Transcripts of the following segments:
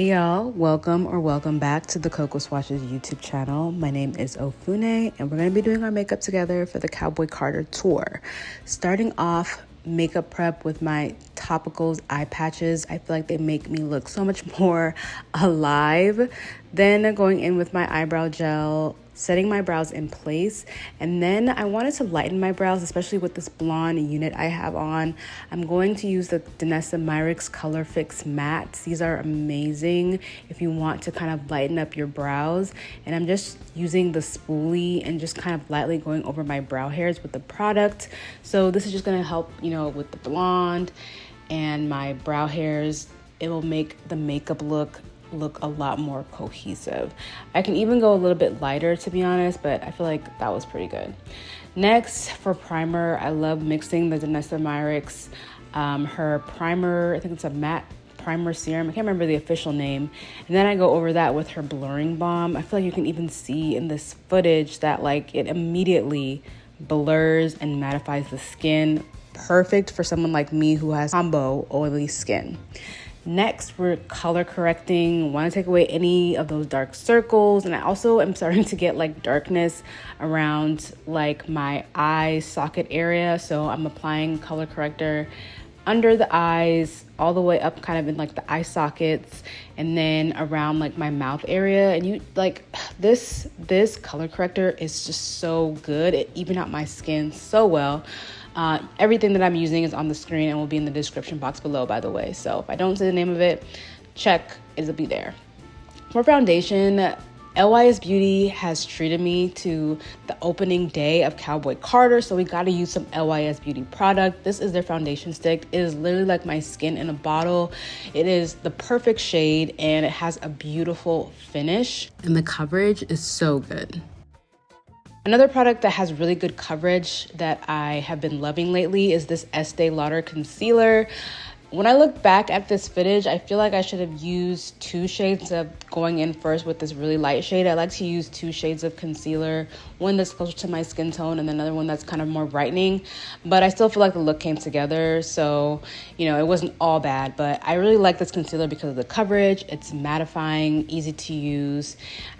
Hey y'all, welcome back to the Coco Swatches YouTube channel. My name is Ofune and we're going to be doing our makeup together for the Cowboy Carter tour. Starting off makeup prep with my Topicals eye patches. I feel like they make me look so much more alive. Then going in with my eyebrow gel, setting my brows in place, and then I wanted to lighten my brows, especially with this blonde unit I have on. I'm going to use the Danessa Myricks Color Fix Mattes. These are amazing if you want to kind of lighten up your brows, and I'm just using the spoolie and just kind of lightly going over my brow hairs with the product. So this is just going to help, with the blonde and my brow hairs. It will make the makeup look a lot more cohesive. I can even go a little bit lighter, to be honest, but I feel like that was pretty good. Next, for primer, I love mixing the Danessa Myricks, her primer, I think it's a matte primer serum. I can't remember the official name. And then I go over that with her blurring balm. I feel like you can even see in this footage that it immediately blurs and mattifies the skin. Perfect for someone like me who has combo oily skin. Next, we're color correcting. Want to take away any of those dark circles, and I also am starting to get darkness around my eye socket area, so I'm applying color corrector under the eyes all the way up kind of in the eye sockets, and then around my mouth area. And this color corrector is just so good. It evened out my skin so well. Everything that I'm using is on the screen and will be in the description box below, by the way. So if I don't say the name of it, check, it'll be there. For foundation, LYS Beauty has treated me to the opening day of Cowboy Carter, so we got to use some LYS Beauty product. This is their foundation stick. It is literally like my skin in a bottle. It is the perfect shade and it has a beautiful finish, and the coverage is so good. Another product that has really good coverage that I have been loving lately is this Estee Lauder concealer. When I look back at this footage, I feel like I should have used two shades of going in first with this really light shade. I like to use two shades of concealer, one that's closer to my skin tone and another one that's kind of more brightening. But I still feel like the look came together, so it wasn't all bad. But I really like this concealer because of the coverage. It's mattifying, easy to use,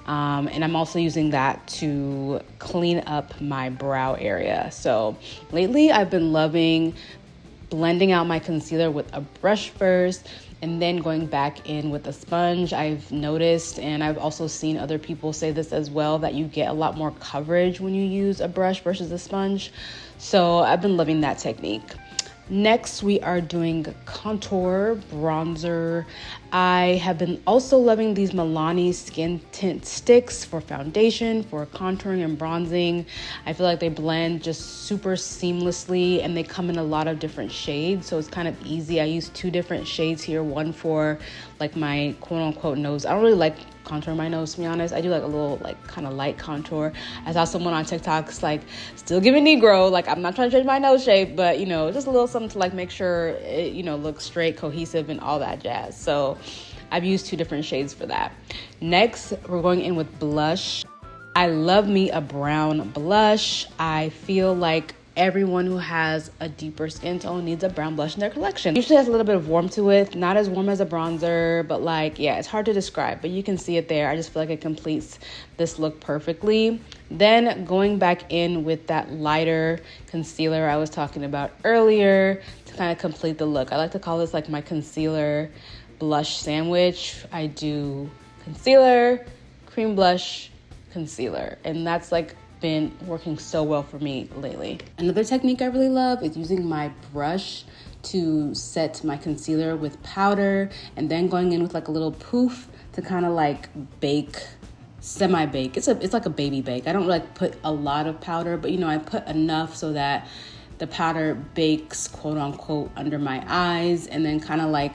and I'm also using that to clean up my brow area. So lately I've been loving blending out my concealer with a brush first and then going back in with a sponge. I've noticed, and I've also seen other people say this as well, that you get a lot more coverage when you use a brush versus a sponge. So I've been loving that technique. Next, we are doing contour, bronzer. I have been also loving these Milani skin tint sticks for foundation, for contouring and bronzing. I feel like they blend just super seamlessly and they come in a lot of different shades, so it's kind of easy. I use two different shades here, one for my quote-unquote nose. I don't really like contour my nose, to be honest. I do a little kind of light contour. I saw someone on TikTok's still giving Negro, I'm not trying to change my nose shape, but just a little something to make sure it looks straight, cohesive, and all that jazz. So I've used two different shades for that. Next, we're going in with blush. I love me a brown blush. I feel like everyone who has a deeper skin tone needs a brown blush in their collection. It usually has a little bit of warmth to it, not as warm as a bronzer, but it's hard to describe, but you can see it there. I just feel like it completes this look perfectly. Then going back in with that lighter concealer I was talking about earlier to kind of complete the look. I like to call this my concealer blush sandwich. I do concealer, cream blush, concealer, and that's been working so well for me lately. Another technique I really love is using my brush to set my concealer with powder and then going in with a little poof to kind of bake, semi-bake. It's like a baby bake. I don't put a lot of powder, but I put enough so that the powder bakes quote unquote under my eyes, and then kind of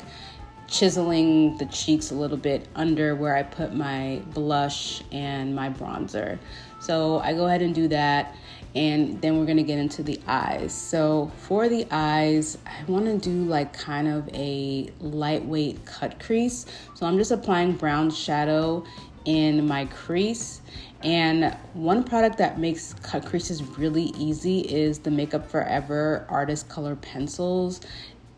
chiseling the cheeks a little bit under where I put my blush and my bronzer. So I go ahead and do that, and then we're gonna get into the eyes. So for the eyes, I wanna do kind of a lightweight cut crease. So I'm just applying brown shadow in my crease. And one product that makes cut creases really easy is the Makeup Forever Artist Color Pencils.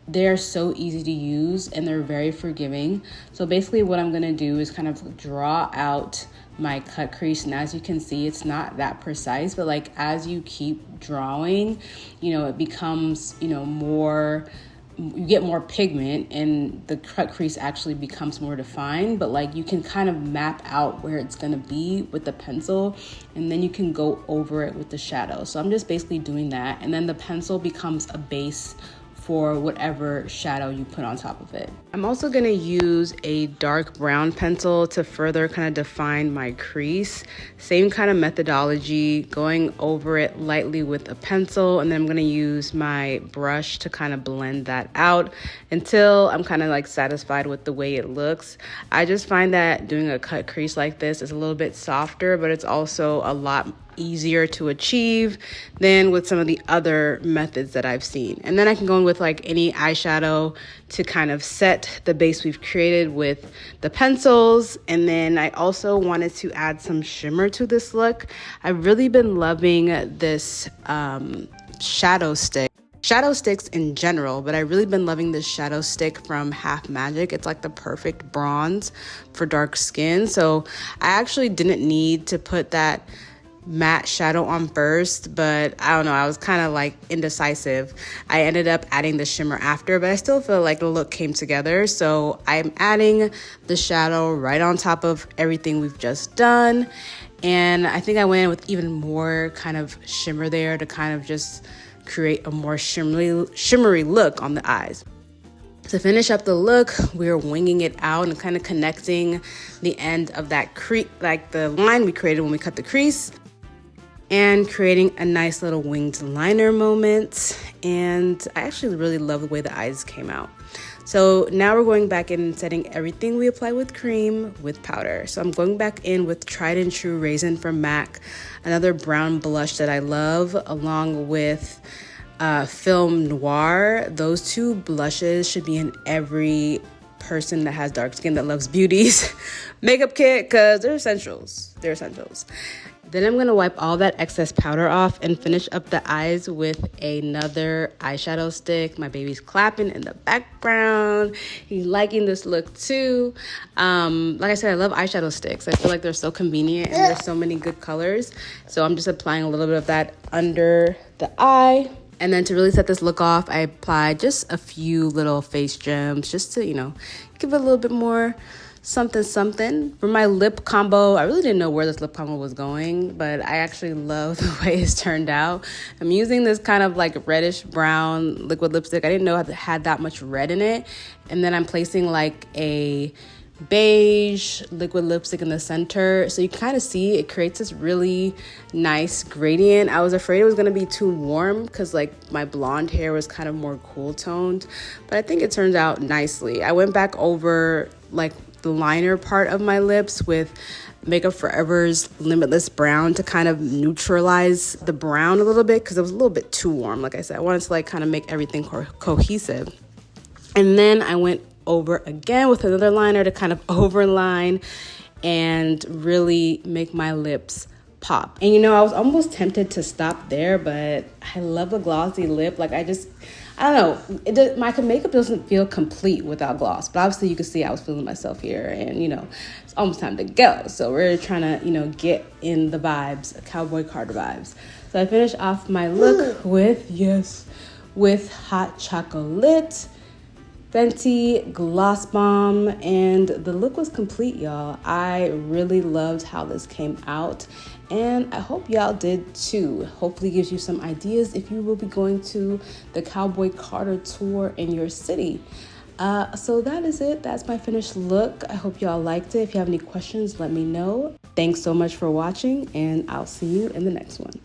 they're so easy to use and they're very forgiving. So basically what I'm gonna do is kind of draw out my cut crease, and as you can see, it's not that precise, but like as you keep drawing, you know, it becomes, you know, more, you get more pigment and the cut crease actually becomes more defined, but like you can kind of map out where it's gonna be with the pencil, and then you can go over it with the shadow. So I'm just basically doing that, and then the pencil becomes a base for whatever shadow you put on top of it. I'm also gonna use a dark brown pencil to further kind of define my crease. Same kind of methodology, going over it lightly with a pencil, and then I'm gonna use my brush to kind of blend that out until I'm kind of like satisfied with the way it looks. I just find that doing a cut crease like this is a little bit softer, but it's also a lot easier to achieve than with some of the other methods that I've seen. And then I can go in with like any eyeshadow to kind of set the base we've created with the pencils. And then I also wanted to add some shimmer to this look. I've really been loving this shadow stick. Shadow sticks in general, but I've really been loving this shadow stick from Half Magic. It's like the perfect bronze for dark skin. So I actually didn't need to put that matte shadow on first, but I don't know, I was kind of like indecisive. I ended up adding the shimmer after, but I still feel like the look came together. So I'm adding the shadow right on top of everything we've just done. And I think I went in with even more kind of shimmer there to kind of just create a more shimmery look on the eyes. To finish up the look, we're winging it out and kind of connecting the end of that crease, like the line we created when we cut the crease, and creating a nice little winged liner moment. And I actually really love the way the eyes came out. So now we're going back in and setting everything we applied with cream with powder. So I'm going back in with Tried and True Raizin from MAC, another brown blush that I love, along with Film Noir. Those two blushes should be in every person that has dark skin that loves beauty's makeup kit, because they're essentials. They're essentials. Then I'm gonna wipe all that excess powder off and finish up the eyes with another eyeshadow stick. My baby's clapping in the background. He's liking this look too. Like I said, I love eyeshadow sticks. I feel like they're so convenient and there's so many good colors. So I'm just applying a little bit of that under the eye. And then to really set this look off, I applied just a few little face gems just to, you know, give it a little bit more something. For my lip combo, I really didn't know where this lip combo was going, but I actually love the way it's turned out. I'm using this kind of like reddish brown liquid lipstick. I didn't know it had that much red in it. And then I'm placing like a beige liquid lipstick in the center, so you can kind of see it creates this really nice gradient. I was afraid it was going to be too warm because like my blonde hair was kind of more cool toned, but I think it turns out nicely. I went back over like the liner part of my lips with Makeup Forever's Limitless Brown to kind of neutralize the brown a little bit because it was a little bit too warm. Like I said, I wanted to like kind of make everything cohesive. And then I went over again with another liner to kind of overline and really make my lips pop. And you know, I was almost tempted to stop there, but I love a glossy lip. Like I don't know, my makeup doesn't feel complete without gloss, but obviously you can see I was feeling myself here, and you know, it's almost time to go. So we're trying to, you know, get in the vibes, Cowboy Carter vibes. So I finished off my look with Hot Chocolate Fenty Gloss Bomb, and the look was complete, y'all. I really loved how this came out, and I hope y'all did too. Hopefully gives you some ideas if you will be going to the Cowboy Carter tour in your city. So that is it. That's my finished look. I hope y'all liked it. If you have any questions, let me know. Thanks so much for watching, and I'll see you in the next one.